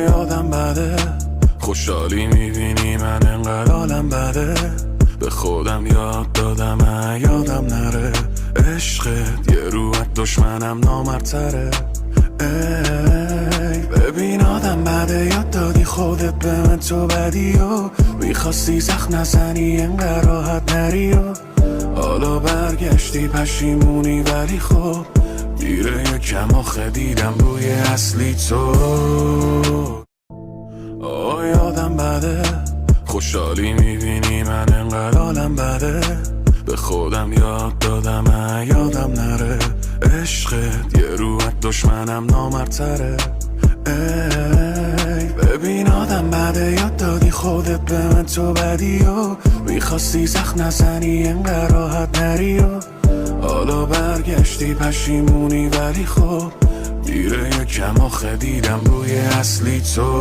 یادم بده خوشحالی میبینی من انقدر حالم بده، به خودم یاد دادم یادم نره عشقت یه روحت دشمنم نامرتره. ای ببین آدم بده، یاد دادی خودت به من تو بدی و میخواستی زخم نزنی انقدر راحت نری و حالا برگشتی پشیمونی، ولی خب دیره یکم آخه دیدم روی اصلی تو. یادم بده خوشحالی میبینی من انقدر حالم بده، به خودم یاد دادم یادم نره عشقت یه روحت دشمنم نامرتره. ای ببین آدم بده، یاد دادی خودت به من تو بدی و میخواستی زخم نزنی انقدر راحت نری و حالا برگشتی پشیمونی، ولی خب دیره یکم آخه دیدم روی اصلی تو.